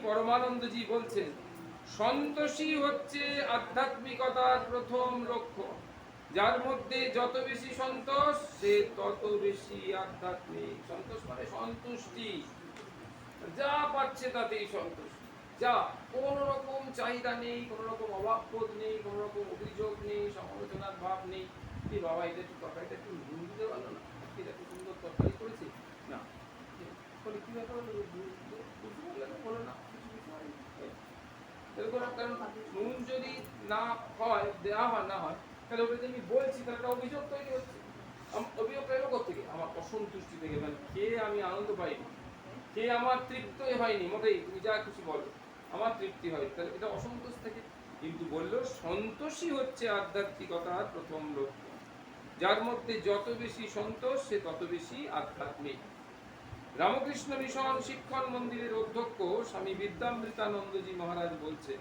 পরমানন্দজি বলছেন, সন্তোষী হচ্ছে আধ্যাত্মিকতার প্রথম লক্ষ্য। যার মধ্যে যত বেশি সন্তোষ, সে তত বেশি আধ্যাত্মিক। সন্তোষ মানে সন্তুষ্টি, যা পাচ্ছে তাতেই সন্তোষ। যা, কোন রকম চাহিদা নেই, কোন রকম অভাব বোধ নেই, কোন রকম অভিযোগ নেই, সমালোচনার ভাব নেই। কি বাবা, এটা একটু তরকারিটা একটু নুন দিতে পারলো না, এটা এত সুন্দর তরকারি করেছে না, বলে কি ব্যাপার হলো, বুঝতে পারলেন? বলো না, কিছু কিছু হয়নি। এরকম, কারণ নুন যদি না হয়, দেওয়া হয় না হয়, তাহলে ওটা আমি বলছি, তাহলে একটা অভিযোগ তৈরি হচ্ছে। অভিযোগটা এলো কোথেকে? আমার অসন্তুষ্টি থেকে, মানে খেয়ে আমি আনন্দ পাইনি, খেয়ে আমার তৃপ্ত হয়নি মোটেই, তুমি যা খুশি বলো, আমার তৃপ্তি হয়, তাহলে এটা অসন্তোষ থেকে। কিন্তু বললো সন্তোষই হচ্ছে আধ্যাত্মিকতার প্রথম লক্ষ্য। যার মধ্যে যত বেশি সন্তোষ, সে তত বেশি আধ্যাত্মিক। রামকৃষ্ণ মিশন শিক্ষণ মন্দিরের অধ্যক্ষ স্বামী বিদ্যামৃতানন্দজি মহারাজ বলছে,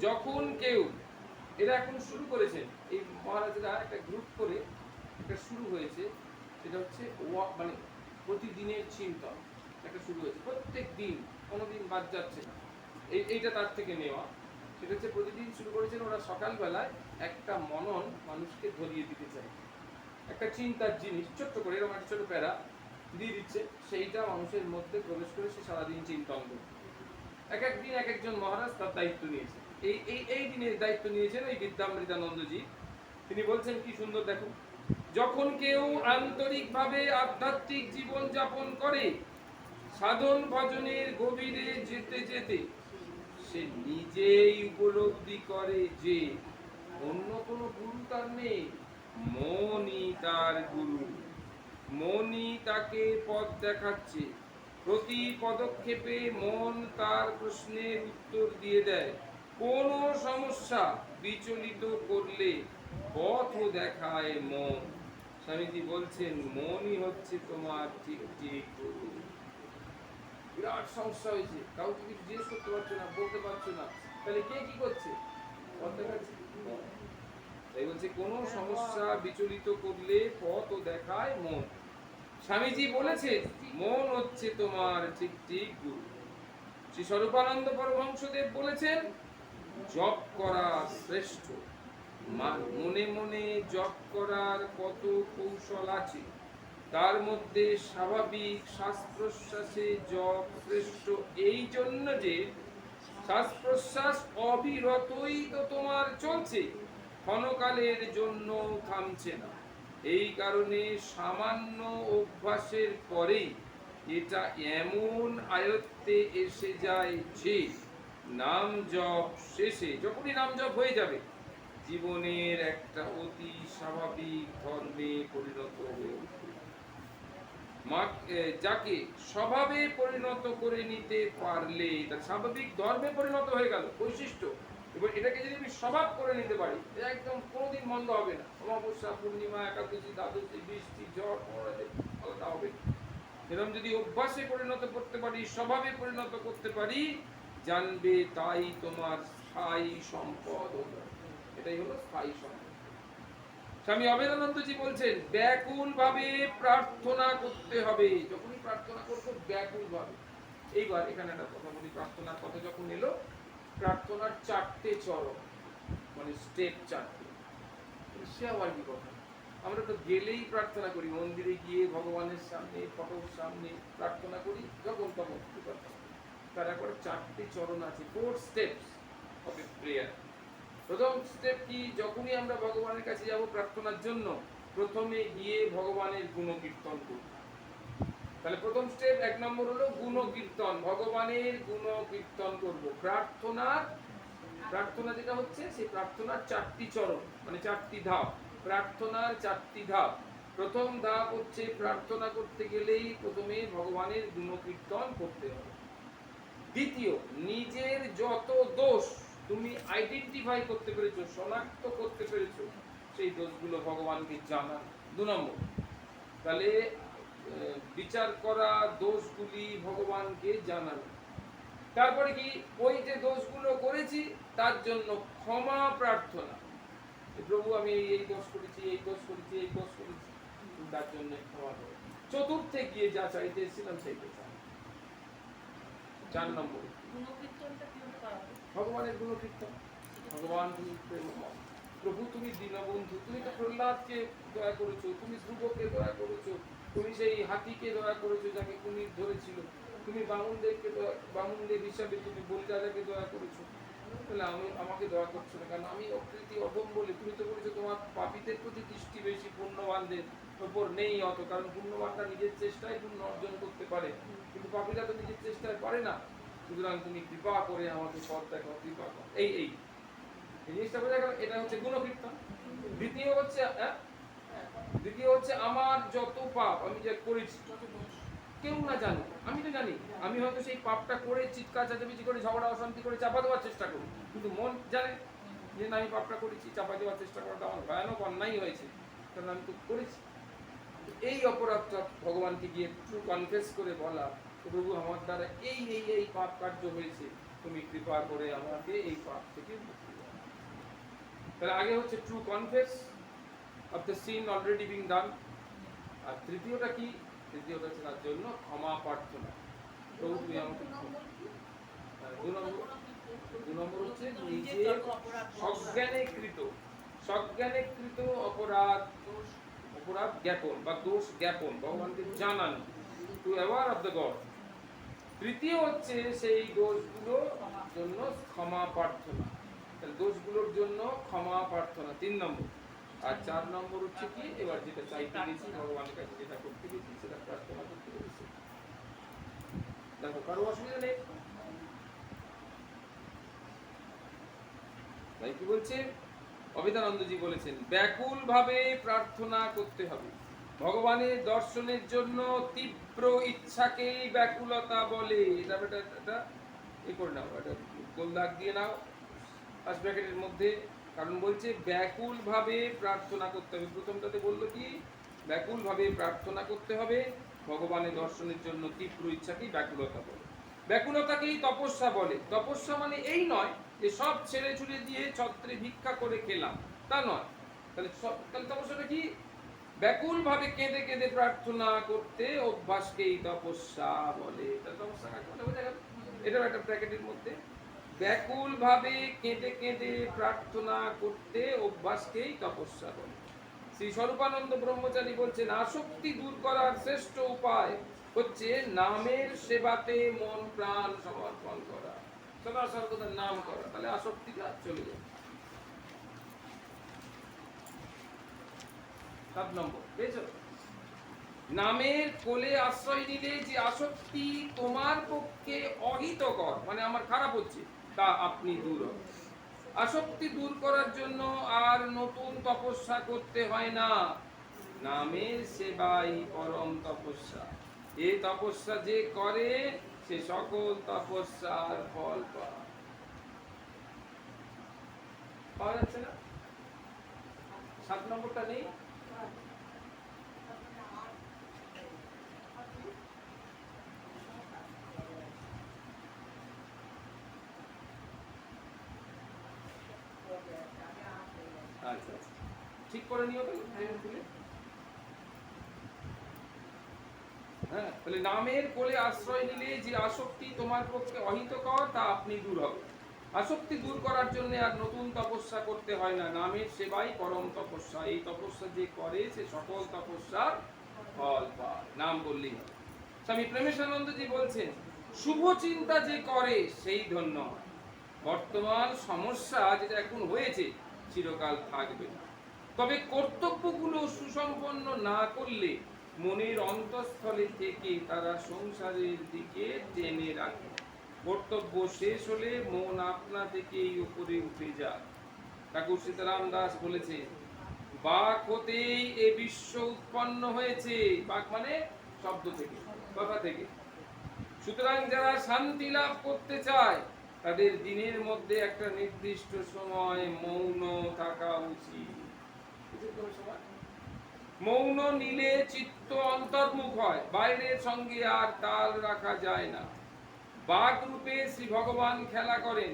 যখন কেউ, এরা এখন শুরু করেছেন, এই মহারাজরা একটা গ্রুপ করে একটা শুরু হয়েছে, সেটা হচ্ছে মানে প্রতিদিনের চিন্তন একটা শুরু হয়েছে, প্রত্যেক দিন, কোনোদিন বাদ যাচ্ছে না। এইটা তার থেকে নেওয়া। সেটা হচ্ছে প্রতিদিন শুরু করেছেন ওরা সকালবেলায় একটা মনন মানুষকে ধরিয়ে দিতে চায়, একটা চিন্তার জিনিস ছোট্ট করে এরকম একটা ছোট প্যারা দিয়ে দিচ্ছে, সেইটা মানুষের মধ্যে প্রবেশ করে সে সারাদিন চিন্তন করবে। এক একদিন এক একজন মহারাজ তার দায়িত্ব নিয়েছে। এই দিনের দায়িত্ব নিয়েছেন ওই বিদ্যামৃতানন্দজি। তিনি বলছেন কি সুন্দর, দেখো, যখন কেউ আন্তরিকভাবে আধ্যাত্মিক জীবন যাপন করে, সাধন ভজনের গভীরে যেতে যেতে সে নিজেই উপলব্ধি করে যে অন্য কোনো গুরু তার নেই, মনই তার গুরু। মনই তাকে পথ দেখাচ্ছে। প্রতি পদক্ষেপে মন তার প্রশ্নের উত্তর দিয়ে দেয়। কোনো সমস্যা বিচলিত করলে পথ দেখায় মন। স্বামীজি বলছেন, মনই হচ্ছে তোমার ঠিক ঠিক গুরু। বিরাট সমস্যা হয়েছে, কাউকে কিছু জিজ্ঞেস করতে পারছো না, বলতে পারছো না, তাহলে কে কি করছে? পথ দেখাচ্ছে। তাই বলছে, কোনো সমস্যা বিচলিত করলে পথ দেখায় মন। স্বামীজি বলেছে, মন হচ্ছে তোমার ঠিক ঠিক গুরু। শ্রী স্বরূপানন্দ পরমহংসদেব বলেছেন, জপ করা শ্রেষ্ঠ। মনে মনে জপ করার কত কৌশল আছে, তার মধ্যে স্বাভাবিক শ্বাস প্রশ্বাসে জপ শ্রেষ্ঠ, এই জন্য যে শ্বাস প্রশ্বাস অবিরতই তো তোমার চলছে, ক্ষণকালের জন্য থামছে না। এই কারণে সামান্য অভ্যাসের পরেই এটা এমন আয়ত্তে এসে যায় যে নাম জপ শেষে, যখনই নাম জপ হয়ে যাবে, জীবনের একটা অতি স্বাভাবিক ধর্মে পরিণত হয়ে উঠবে। যাকে স্বভাবে পরিণত করে নিতে পারলে তার স্বাভাবিক ধর্মে পরিণত হয়ে গেল, বৈশিষ্ট্য। এবার এটাকে যদি আমি স্বভাব করে নিতে পারি, একদম কোনোদিন মন্দ হবে না। অমাবস্যা, পূর্ণিমা, একাদশী, দ্বাদশী, বৃষ্টি, ঝড়, আলাদা হবে। এরকম যদি অভ্যাসে পরিণত করতে পারি, স্বভাবে পরিণত করতে পারি, জানবে তাই তোমার স্থায়ী সম্পদ। এটাই হলো স্থায়ী সম্পদ। স্বামী অভেদানন্দজি বলছেন, ব্যাকুল ভাবে প্রার্থনা করতে হবে। যখনই প্রার্থনা করবো ব্যাকুল ভাবে। এইবার এখানে একটা কথা বলি, প্রার্থনার কথা যখন এলো, প্রার্থনার চারটে চরণ, মানে স্টেপ চারটে। সে আবার কি কথা, আমরা তো গেলেই প্রার্থনা করি, মন্দিরে গিয়ে ভগবানের সামনে, ফটোর সামনে প্রার্থনা করি, যখন তখন তার একবার চারটে চরণ আছে, 4 স্টেপস অফ এ প্রেয়ার। প্রথম স্টেপ কি, যখনই আমরা ভগবানের কাছে যাব প্রার্থনার জন্য, প্রথমে গিয়ে ভগবানের গুণকীর্তন করব। তাহলে প্রথম স্টেপ 1 নম্বর হলো গুণকীর্তন, ভগবানের গুণকীর্তন করব। প্রার্থনা যেটা হচ্ছে, সেই প্রার্থনার 4টি চরণ, মানে 4টি ধাপ। প্রার্থনার 4টি ধাপ। প্রথম ধাপ হচ্ছে, প্রার্থনা করতে গেলেই প্রথমে ভগবানের গুণকীর্তন করতে হবে। দ্বিতীয়, নিজের যত দোষ তুমি আইডেন্টিফাই করতে পেরেছো, শনাক্ত করতে পেরেছো, সেই দোষগুলো ভগবানকে জানান। 2 নম্বর, তাহলে বিচার করা দোষগুলি ভগবানকে জানানো। তারপরে কি, ওই যে দোষগুলো করেছি তার জন্য ক্ষমা প্রার্থনা, প্রভু আমি এই দোষ করেছি, এই দোষ করেছি, এই দোষ করেছি, তার জন্য ক্ষমা করো। চতুর্থে গিয়ে যা চাইতে এসেছিলাম সেইটা চাই। 4 নম্বর ভগবানের গুণকীর্তন। ভগবান তুমি প্রেমময়, প্রভু তুমি দীনবন্ধু, তুমি তো প্রহ্লাদকে দয়া করেছো, তুমি ধ্রুবকে দয়া করেছো, তুমি সেই হাতিকে দয়া করেছো যাকে কুমির ধরেছিল, তুমি বামুনদেব হিসাবে তুমি বলিরাজাকে দয়া করেছো, তাহলে আমাকে দয়া করছো না কেন? আমি অকৃতি অধম বলে, তুমি তো বলেছো তোমার পাপীদের প্রতি দৃষ্টি বেশি, পুণ্যবানদের উপর নেই অত, কারণ পুণ্যবানরা নিজের চেষ্টায় পুণ্য অর্জন করতে পারে, কিন্তু পাপীরা তো নিজের চেষ্টায় পারে না। সুতরাং তুমি কৃপা করে আমাকে পথ দেখাও, কৃপা করো। এই জিনিসটা বোঝা গেল। এটা হচ্ছে গুণকীর্তন। দ্বিতীয় হচ্ছে আমার যত পাপ আমি যে করেছি কেউ না জানি, আমি তো জানি, আমি হয়তো সেই পাপটা করে চিৎকার চেঁচামেচি করে ঝগড়া অশান্তি করে চাপা দেওয়ার চেষ্টা করি, কিন্তু মন জানে যে না আমি পাপটা করেছি, চাপা দেওয়ার চেষ্টা করাটা আমার ভয়ানক অন্যায় হয়েছে, কারণ আমি তো করেছি। এই অপরাধটা ভগবানকে গিয়ে ট্রু কনফেস করে বলা, প্রভু আমার দ্বারা এই পাপ কার্য হয়েছে, তুমি কৃপা করে আমাকে এই পাপ থেকে মুক্তি দাও। তাহলে আগে হচ্ছে true confess of the sin already being done, আর তৃতীয়টা কি? তৃতীয়টা হচ্ছে তার জন্য ক্ষমা প্রার্থনা। প্রভু তুমি আমাকে দু নম্বর হচ্ছে নিজের সজ্ঞানে কৃত অপরাধ জ্ঞাপন বা দোষ জ্ঞাপন, ভগবানকে জানানো, to aware of the God. তৃতীয় হচ্ছে সেই দোষগুলোর জন্য ক্ষমা প্রার্থনা, দোষগুলোর জন্য ক্ষমা প্রার্থনা 3 নম্বর। আর 4 নম্বর হচ্ছে কি, এবার যেটা চাইতে গেছি ভগবানের কাছে, যেটা করতে গেছি সেটা প্রার্থনা করতে গেছি। দেখো কারো অসুবিধা নেই। তাই কি বলছে অবিদানন্দজি বলেছেন, ব্যাকুল ভাবে প্রার্থনা করতে হবে। ভগবানের দর্শনের জন্য তীব্র ইচ্ছাকেই ব্যাকুলতা বলে। এটা এই করে নাও, এটা গোল দাগ দিয়ে নাও ফার্স্ট ব্র্যাকেটের মধ্যে, কারণ বলছে ব্যাকুল ভাবে প্রার্থনা করতে হবে। প্রথমটাতে বললো কি, ব্যাকুল ভাবে প্রার্থনা করতে হবে, ভগবানের দর্শনের জন্য তীব্র ইচ্ছাকেই ব্যাকুলতা বলে। ব্যাকুলতাকেই তপস্যা বলে। তপস্যা মানে এই নয় যে সব ছেড়ে ছুড়ে দিয়ে ছত্রে ভিক্ষা করে খেলাম, তা নয়। তাহলে তপস্যাটা কি? ব্যাকুল ভাবে কেঁদে কেঁদে প্রার্থনা করতে অভ্যাসকেই তপস্যা বলে। তপস্যা বোঝা গেল? এটাও একটা ব্র্যাকেটের মধ্যে, ব্যাকুল ভাবে কেঁদে কেঁদে প্রার্থনা করতে অভ্যাসকেই তপস্যা বলে। শ্রী স্বরূপানন্দ ব্রহ্মচারী বলছেন, আসক্তি দূর করার শ্রেষ্ঠ উপায় হচ্ছে নামের সেবাতে মন প্রাণ সমর্পণ করা, সদা সর্বদা নাম করা, তাহলে আসক্তিটা চলে যাবে। 7 নম্বর পেয়েছো? নামের কোলে আশ্রয় নিলে যে আসক্তি তোমার পক্ষে অহিতকর, মানে আমার খারাপ হচ্ছে, তা আপনি দূর হবে। আসক্তি দূর করার জন্য আর নতুন তপস্যা করতে হয় না, নামের সেবাই পরম তপস্যা। এই তপস্যা যে করে সে সকল তপস্যার ফল পাওয়া যাচ্ছে না। 7 নম্বরটা নেই? আচ্ছা, ঠিক করে নিও তাহলে। হ্যাঁ, তাহলে নামের কোলে আশ্রয় নিলে যে আসক্তি তোমার পক্ষে অহিতকর, তা আপনি দূর হবে। আসক্তি দূর করার জন্য আর নতুন তপস্যা করতে হয় না, নামের সেবাই পরম তপস্যা। এই তপস্যা যে করে সে সকল তপস্যার ফল পায়, নাম বললেই হবে। স্বামী প্রেমেশানন্দজি বলছেন, শুভ চিন্তা যে করে সেই ধন্য। বর্তমান সমস্যা যেটা এখন হয়েছে চিরকাল থাকবে না, তবে কর্তব্যগুলো সুসম্পন্ন না করলে মনের অন্তঃস্থলে থেকে তারা সংসারের দিকে টেনে রাখে। কর্তব্য শেষ হলে মন আপনা থেকেই উপরে উঠে যায়। ঠাকুর সীতারাম দাস বলেছে, বাক হতেই এ বিশ্ব উৎপন্ন হয়েছে। বাক মানে শব্দ থেকে, কথা থেকে। সুতরাং যারা শান্তি লাভ করতে চায় তাদের দিনের মধ্যে একটা নির্দিষ্ট সময় মৌন থাকা উচিত। মৌন নিলে চিত্ত অন্তর্মুখ হয়, বাইরের সঙ্গে আর তাল রাখা যায় না। বাক রূপে শ্রী ভগবান খেলা করেন,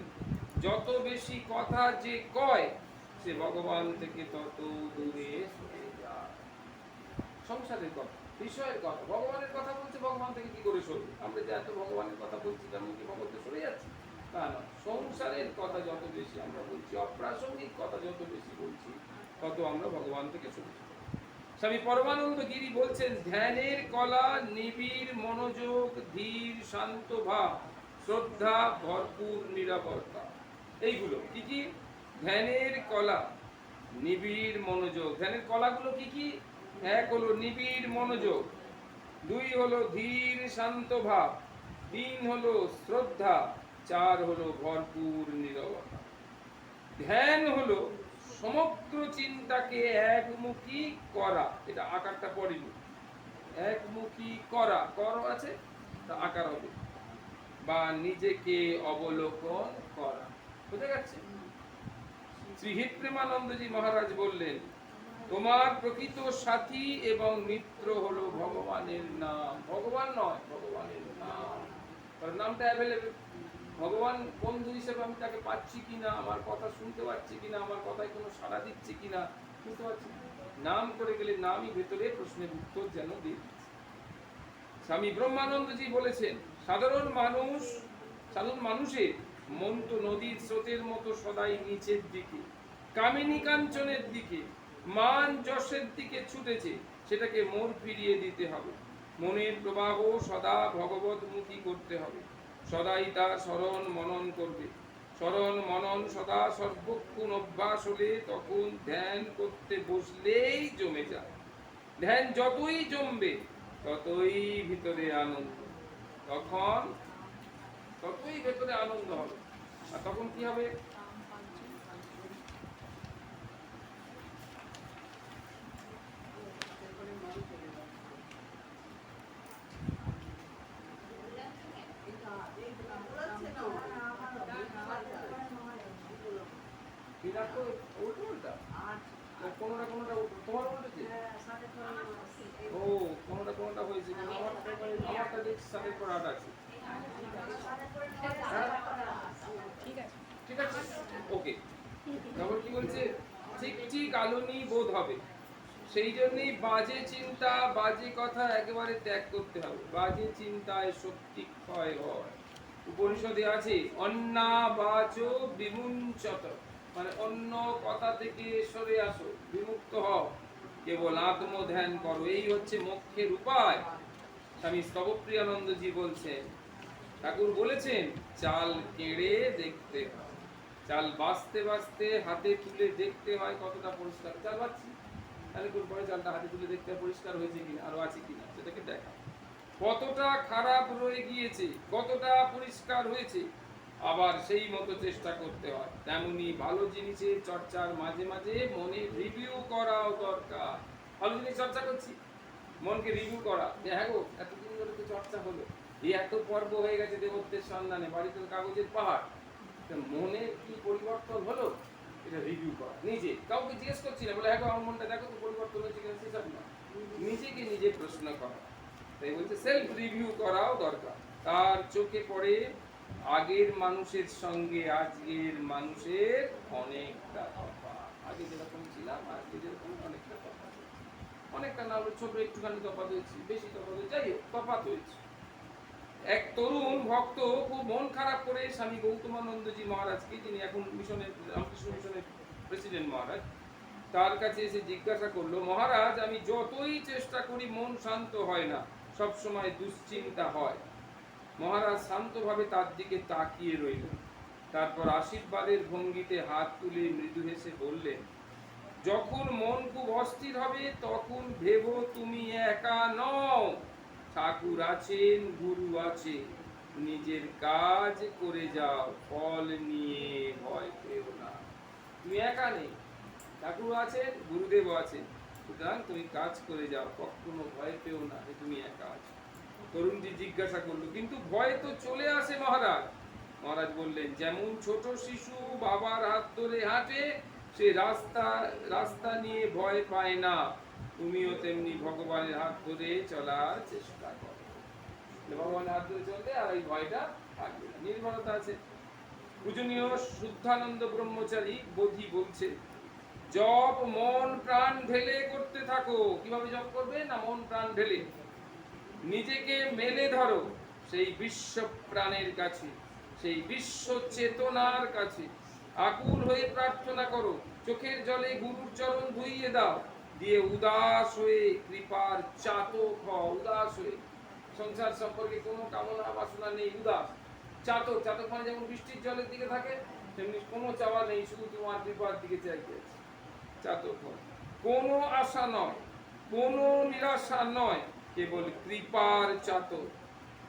যত বেশি কথা যে কয় সে ভগবান থেকে তত দূরে সরে যায়। সংসারের কথা, বিষয়ের কথা, ভগবানের কথা বলছে, ভগবান থেকে কি করে সরবে? আমরা যে এত ভগবানের কথা বলছি তেমন কি ভগবান থেকে সরে যাচ্ছে? তা না, সংসারের কথা যত বেশি আমরা বলছি, অপ্রাসঙ্গিক কথা যত বেশি বলছি, তত আমরা ভগবান থেকে সরে যাচ্ছি। স্বামী পরমানন্দ গিরি বলছেন, ধ্যানের কলা নিবিড় মনোযোগ, ধীর শান্ত ভাব, শ্রদ্ধা, ভরপুর নিরাপত্তা। এইগুলো কি কি? ধ্যানের কলা, নিবিড় মনোযোগ। ধ্যানের কলাগুলো কি কি? এক হলো নিবিড় মনোযোগ, দুই হলো ধীর শান্ত ভাব, তিন হলো শ্রদ্ধা, চার হলো ভরপুর নীরবতা। ধ্যান হলো সমগ্র চিন্তাকে একমুখী করা। এটা আকারটা পড়িনি, একমুখী করা, কর আছে তা আকার হবে, বা নিজেকে অবলোকন করা। বুঝে গেছে? শ্রীহিত প্রেমানন্দজি মহারাজ বললেন, তোমার প্রকৃত সাথী এবং মিত্র হলো ভগবানের নাম। ভগবান নয়, ভগবানের নাম। তার নামটা অ্যাভেলেবেল। ভগবান বন্ধু হিসেবে আমি তাকে পাচ্ছি কিনা, আমার কথা শুনতে পাচ্ছি কিনা, আমার কথায় কোনো সাড়া দিচ্ছে কিনা বুঝতে পারছি। নাম করে গেলে নামই ভেতরে প্রশ্নের উত্তর যেন দিয়ে দিচ্ছে। স্বামী ব্রহ্মানন্দজি বলেছেন, সাধারণ মানুষের মন তো নদীর স্রোতের মতো সদাই নিচের দিকে, কামিনী কাঞ্চনের দিকে, মান যশের দিকে ছুটেছে। সেটাকে মোড় ফিরিয়ে দিতে হবে। মনের প্রবাহ সদা ভগবতমুখী করতে হবে। সদাই তার স্মরণ মনন করবে। স্মরণ মনন সদা সর্বক্ষণ অভ্যাস হলে তখন ধ্যান করতে বসলেই জমে যায়। ধ্যান যতই জমবে ততই ভিতরে আনন্দ, তখন ততই ভেতরে আনন্দ হবে। আর তখন কি হবে? বিরাট তো উল্টো উল্টা, কোনোটা কোনোটা তোমার উল্টেছে। ও, কোনোটা কোনোটা হয়েছে, আমারটা দেখছি সাথে করাট আছে। ঠিক আছে, ওকে। তারপর কি বলছে? ঠিক ঠিক আলোনি বোধ হবে। সেই জন্যই বাজে চিন্তা, বাজে কথা একেবারে ত্যাগ করতে হবে। বাজে চিন্তায় শক্তি ক্ষয় হয়। উপনিষদে আছে, অন্না বাচো বিমুঞ্চত, মানে অন্য কথা থেকে সরে আসো, বিমুক্ত হও, কেবল আত্মধ্যান করো। এই হচ্ছে মোক্ষের উপায়। স্বামী স্তবপ্রিয়ানন্দজি বলছেন, ঠাকুর বলেছেন, চাল কেড়ে দেখতে হয়, চাল বাঁচতে বাঁচতে হাতে তুলে দেখতে হয় কতটা পরিষ্কার। চাল বাঁচছি, তাহলে পরে চালটা হাতে তুলে দেখতে হয় পরিষ্কার হয়েছে কিনা, আরো আছে কিনা সেটাকে দেখা। কতটা খারাপ রয়ে গিয়েছে, কতটা পরিষ্কার হয়েছে, আবার সেই মতো চেষ্টা করতে হয়। তেমনি ভালো জিনিসের চর্চার মাঝে মাঝে মনে রিভিউ করাও দরকার। ভালো জিনিস চর্চা করছি, মনকে রিভিউ করা, যে হ্যাঁ গো এতদিন ধরে তো চর্চা হলো, এই এত পর্ব হয়ে গেছে দেবত্বের সন্ধানে, বাড়িতে কাগজের পাহাড়, মনে কি পরিবর্তন হলো, এটা রিভিউ করা। নিজে কাউকে জিজ্ঞেস করছি না, বলে হ্যাঁ গো আমার মনটা দেখো তো পরিবর্তন হয়েছে কিনা, সেসব না, নিজেকে নিজে প্রশ্ন করা। তাই বলছে সেলফ রিভিউ করাও দরকার। তার চোখে পড়ে আগের মানুষের সঙ্গে আজকের মানুষের অনেকটা তফাৎ। আগে যেরকম ছিলাম আজকে যেরকম অনেকটা তফাৎ, অনেকটা না হলে ছোট একটুখানি তফাৎ হয়েছে, বেশি তফাৎ হয়েছে, যাই হোক তফাৎ হয়েছে। এক তরুণ ভক্ত খুব মন খারাপ করে স্বামী গৌতমানন্দজি মহারাজকে, যিনি এখন মিশনের রামকৃষ্ণ মিশনের প্রেসিডেন্ট মহারাজ, তার কাছে এসে জিজ্ঞাসা করলো, মহারাজ আমি যতই চেষ্টা করি মন শান্ত হয় না, সব সময় দুশ্চিন্তা হয়। মহারাজ শান্তভাবে তার দিকে তাকিয়ে রইলেন। তারপর আশীর্বাদের ভঙ্গিতে হাত তুলে মৃদু হেসে বললেন, যখন মন খুব অস্থির হবে তখন ভেবো তুমি একা নও, ঠাকুর আছেন, গুরু আছে, নিজের কাজ করে যাও, ফল নিয়ে ভয় পেও না। তুমি একা নেই, ঠাকুর আছেন, গুরুদেব আছেন, সুতরাং তুমি কাজ করে যাও, কখনো ভয় পেও না যে তুমি একা আছো। তরুণজি জিজ্ঞাসা করলো, কিন্তু ভয় তো চলে আসে মহারাজ। মহারাজ বললেন, যেমন ছোট শিশু বাবার হাত ধরে হাঁটে, সে রাস্তা নিয়ে ভয় পায় না, তুমিও তেমনি ভগবানের হাত ধরে চলার চেষ্টা করো। ভগবানের হাত ধরে চললে আর এই ভয়টা থাকবে না, নির্ভরতা আছে। পূজনীয় শুদ্ধানন্দ ব্রহ্মচারী বোধি বলছে, জপ মন প্রাণ ঢেলে করতে থাকো। কিভাবে জপ করবে? না মন প্রাণ ঢেলে। নিজেকে মেলে ধরো সেই বিশ্ব প্রাণের কাছে, সেই বিশ্ব চেতনার কাছে। আকুল হয়ে প্রার্থনা করো, চোখের জলে গুরুর চরণ ধুইয়ে দাও, দিয়ে উদাস হয়ে কৃপার চাতক হও। উদাস হয়ে, সংসার সম্পর্কে কোনো কামনা বাসনা নেই, উদাস। চাতক, চাতক মানে যেমন বৃষ্টির জলের দিকে থাকে, তেমনি কোনো চাওয়া নেই, শুধু তোমার কৃপার দিকে চাইতে আছে। চাতক হও, কোনো আশা নয়, কোনো নিরাশা নয়, কেবল কৃপার চাতক।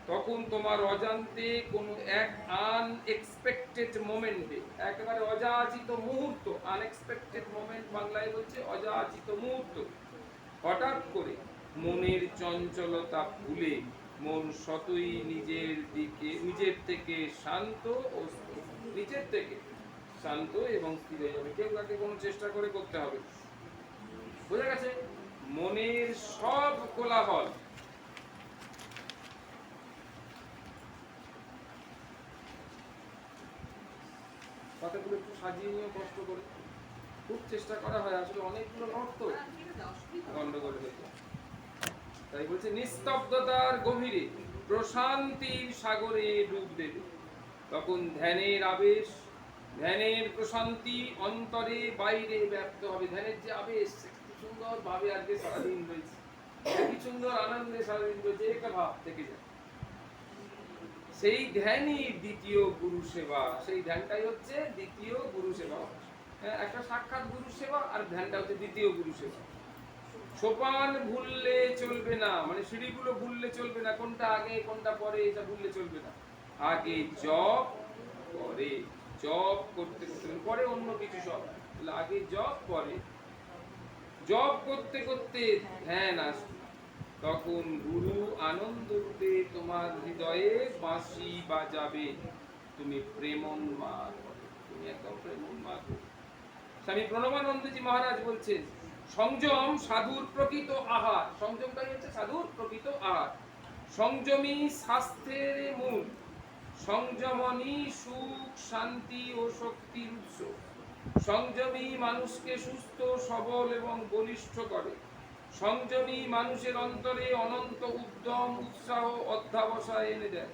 তখন তোমার অজান্তে কোনো এক আনএক্সপেক্টেড মোমেন্টে, একেবারে অযাচিত মুহূর্ত, আনএক্সপেক্টেড মোমেন্ট বাংলায় বলছে অযাচিত মুহূর্ত, হঠাৎ করে মনের চঞ্চলতা ভুলে মন সতই নিজের থেকে শান্ত ও স্থির, নিজের থেকে শান্ত এবং স্থির হয়ে যাবে। কেউ কাকে কোনো চেষ্টা করে করতে হবে। বোঝা গেছে? মনের সব কোলাহল, কথাগুলো একটু সাজিয়ে নিয়ে কষ্ট করে, খুব চেষ্টা করা হয়, আসলে অনেকগুলো নোট তো গন্ডগোল হয়েছে। তাই বলছে নিস্তব্ধতার গভীরে প্রশান্তির সাগরে ডুব দেবে। তখন ধ্যানের আবেশ, ধ্যানের প্রশান্তি অন্তরে বাইরে ব্যক্ত হবে। ধ্যানের যে আবেশ, কি সুন্দর ভাবে আজকে সারাদিন রয়েছে, কি সুন্দর আনন্দে সারাদিন রয়েছে, একটা ভাব থেকে যায়। সেই ধ্যানই দ্বিতীয় গুরু সেবা। সেই ধ্যানটাই হচ্ছে দ্বিতীয় গুরু সেবা। একটা সাক্ষাৎ গুরু সেবা, আর ধ্যানটা হচ্ছে দ্বিতীয় গুরু সেবা। সোপান ভুললে চলবে না, মানে সিঁড়িগুলো ভুললে চলবে না, কোনটা আগে কোনটা পরে এটা ভুললে চলবে না। আগে জপ, পরে জপ করতে করতে, পরে অন্য কিছু সব, আগে জপ পরে জপ করতে করতে ধ্যান আসবে। তখন গুরু আনন্দ রূপে তোমার হৃদয়ে বাঁশি বাজাবে, তুমি প্রেমোন্মাদ হবে, তুমি একদম প্রেমোন্মাদ হবে। স্বামী প্রণবানন্দজি মহারাজ বলছেন, সংযম সাধুর প্রকৃত আহার। সংযমটাই হচ্ছে সাধুর প্রকৃত আহার। সংযমী স্বাস্থ্যের মূল, সংযমনী সুখ শান্তি ও শক্তির উৎস। সংযমী মানুষকে সুস্থ সবল এবং বলিষ্ঠ করে। সংযমী মানুষের অন্তরে অনন্ত উদ্যম উৎসাহ অধ্যাবসায় এনে দেয়।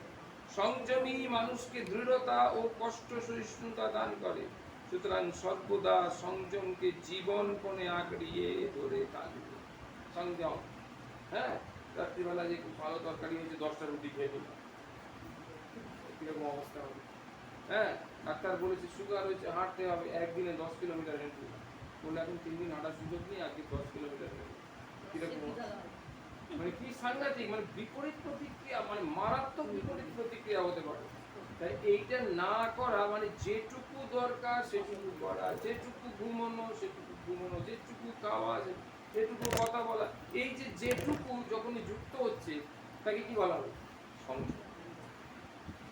সংযমী মানুষকে দৃঢ়তা ও কষ্ট সহিষ্ণুতা দান করে। সুতরাং সর্বদা সংযমকে জীবনপণে আঁকড়িয়ে ধরে থাকবে। সংযম, হ্যাঁ, রাত্রিবেলা যে ভালো তরকারি হয়েছে 10টা রুটি খেয়ে নিলাম, কিরকম অবস্থা হবে? হ্যাঁ, ডাক্তার বলেছে সুগার হয়েছে, হাঁটতে হবে, একদিনে 10 কিলোমিটার হেঁটে, বলে এখন 3 দিন হাঁটার সুযোগ নেই, আজকে 10 কিলোমিটার হেঁটে। কিরকম মানে কি সাংঘাতিক, মানে বিপরীত প্রতিক্রিয়া, মানে মারাত্মক বিপরীত প্রতিক্রিয়া হতে পারে। তাই এইটা না করা মানে যেটুকু দরকার সেটুকু করা, যেটুকু ঘুমানো সেটুকু ঘুমানো, যেটুকু খাওয়া যেটুকু কথা বলা, এই যে যেটুকু যখনই যুক্ত হচ্ছে তাকে কি বলা হবে? সংযম।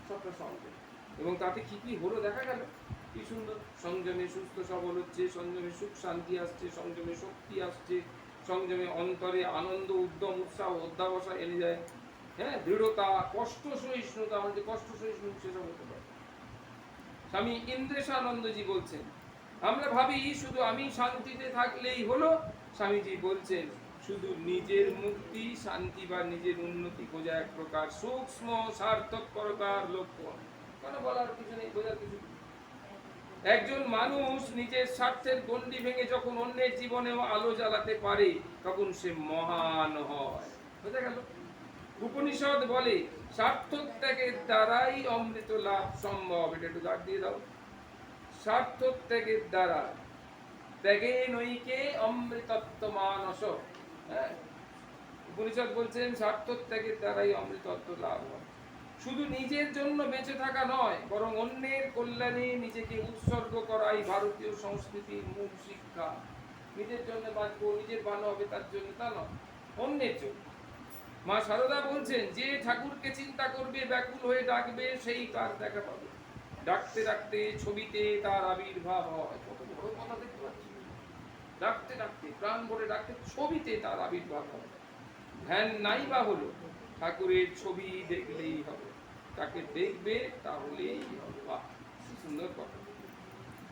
সবটা সংযম। এবং তাতে কি কি হলো দেখা গেল, কি সুন্দর। সংযমে সুস্থ সবল হচ্ছে, সংযমে সুখ শান্তি আসছে, সংযমে শক্তি আসছে, সংযমে অন্তরে আনন্দ উদ্যম উৎসাহ অধ্যাবসায় এনে যায়। হ্যাঁ, দৃঢ়তা, কষ্ট সহিষ্ণুতা, আমাদের কষ্ট সহিষ্ণু সেসব হতে পারে। স্বামী ইন্দ্রেশানন্দজি বলছেন, আমরা ভাবি শুধু আমি শান্তিতে থাকলেই হলো। স্বামীজি বলছেন, শুধু নিজের মুক্তি শান্তি বা নিজের উন্নতি খোঁজা এক প্রকার সূক্ষ্ম সার্থকতার লক্ষণ। কোনো বলার কিছু নেই, বোঝার কিছু নেই। একজন মানুষ নিজের স্বার্থের গণ্ডি ভেঙে যখন অন্যের জীবনেও আলো জ্বালাতে পারে, তখন সে মহান হয়। বোঝা গেল? উপনিষদ বলে স্বার্থ ত্যাগের দ্বারাই অমৃত লাভ সম্ভব। এটা একটু দাগ দিয়ে দাও। স্বার্থ ত্যাগের দ্বারা, ত্যাগে নৈকে অমৃতত্ব মানস। হ্যাঁ, উপনিষদ বলছেন স্বার্থ ত্যাগের দ্বারাই অমৃতত্ব লাভ হয়। শুধু নিজের জন্য বেঁচে থাকা নয়, বরং অন্যের কল্যাণে নিজেকে উৎসর্গ করাই ভারতীয় সংস্কৃতির মূল শিক্ষা। নিজের জন্য বাঁচবো, নিজের ভালো হবে তার জন্য, তা নয়, অন্যের জন্য। মা সারদা বলছেন, যে ঠাকুরকে চিন্তা করবে, ব্যাকুল হয়ে ডাকবে, সেই তার দেখা পাবে। ডাকতে ডাকতে ছবিতে তার আবির্ভাব হয়। কত বড় কথা দেখতে পাচ্ছি। ডাকতে ডাকতে, প্রাণ ভরে ডাকতে, ছবিতে তার আবির্ভাব হয়। ধ্যান নাই বা হলো, ঠাকুরের ছবি দেখলেই হবে, তাকে দেখবে তাহলেই হবে। বাহ, সুন্দর কথা।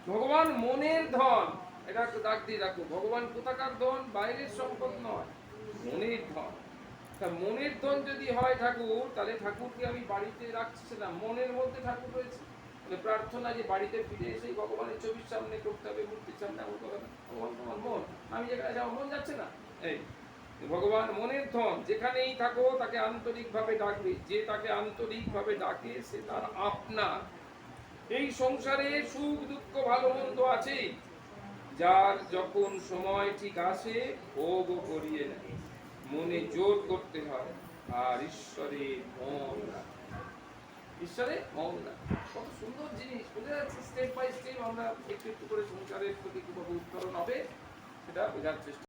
ভগবান মনের ধন, এটা একটু দাগ দিয়ে রাখো। ভগবান কোথাকার ধন? বাইরের সম্পদ নয়, মনের ধন। তা মনের ধন যদি হয় ঠাকুর, তাহলে ঠাকুরকে আমি বাড়িতে রাখছি না, মনের মধ্যে ঠাকুর রয়েছে। তাহলে প্রার্থনা যে বাড়িতে ফিরে এসেই ভগবানের ছবির সামনে করতে হবে, মূর্তির সামনে এমন করে না। ভগবান তোমার মন, আমি যেখানে যাবো মন যাচ্ছে না। এই ভগবান মনের ধন, যেখানেই থাকো তাকে আন্তরিকভাবে ডাকবে। যে তাকে আন্তরিকভাভে ডাকে সে তার আপনার। এই সংসারে সুখ দুঃখ ভালো মন্দ আছে, যার যখন সময় ঠিক আসে ভোগ করিয়ে নেয়। মনে জোর করতে হয় আর ঈশ্বরে মন রাখতে হয়। ঈশ্বরে মন রাখতে হয়। কত সুন্দর জিনিস বোঝা যাচ্ছে। স্টেপ বাই স্টেপ আমরা একটু একটু করে সংসারের প্রতি কিভাবে উত্তরণ হবে সেটা বোঝার চেষ্টা